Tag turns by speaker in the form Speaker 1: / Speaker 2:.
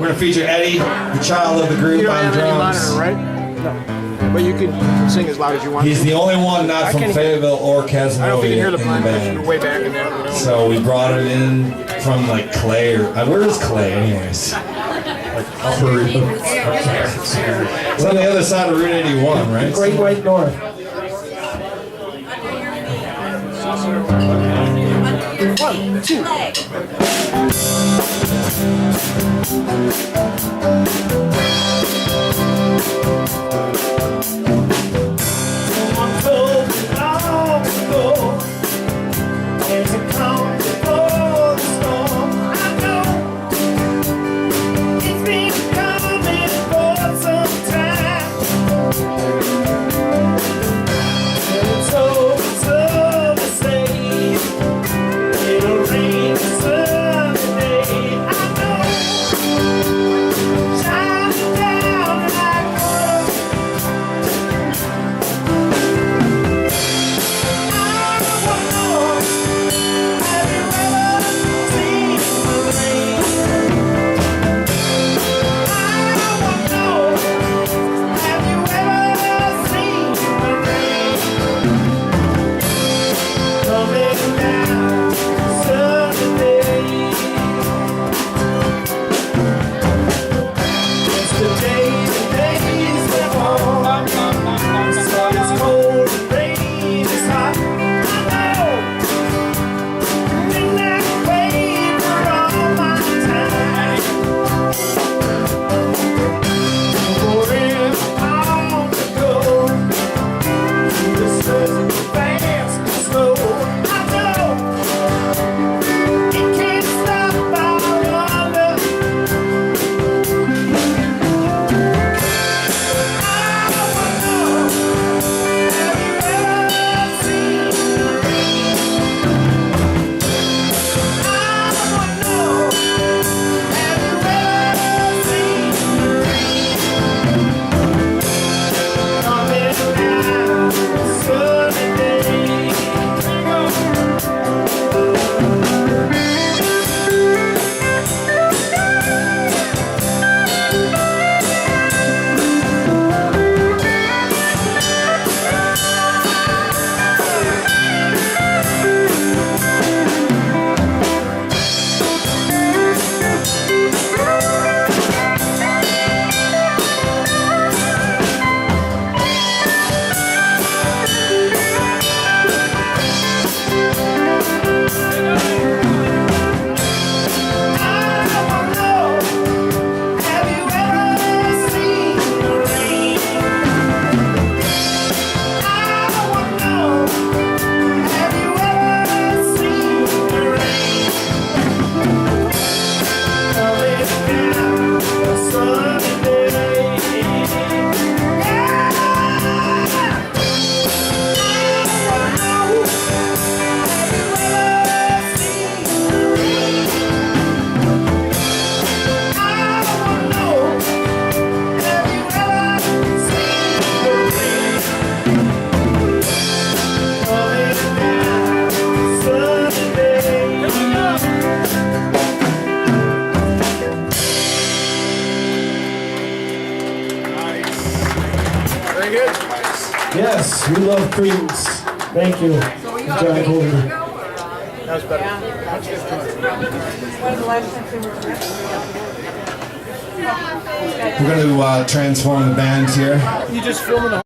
Speaker 1: We're gonna feature Eddie, the child of the group,
Speaker 2: You don't
Speaker 1: on
Speaker 2: have any
Speaker 1: drums.
Speaker 2: monitor, right? No. But you can sing as loud as you want.
Speaker 1: He's the only one not from Fayetteville or Casanova
Speaker 2: I don't think you can hear the
Speaker 1: in
Speaker 2: blind
Speaker 1: band.
Speaker 2: person way back in there. You know?
Speaker 1: So we brought him in from like Clay, or where is Clay anyways? Like Upper. It's on the other side of Route 81, right?
Speaker 3: Great White North.
Speaker 2: 1, 2.
Speaker 3: Yes, we love Creedence. Thank you. John Golden.
Speaker 2: That was better.
Speaker 1: We're going to transform the band here.
Speaker 2: You just filming the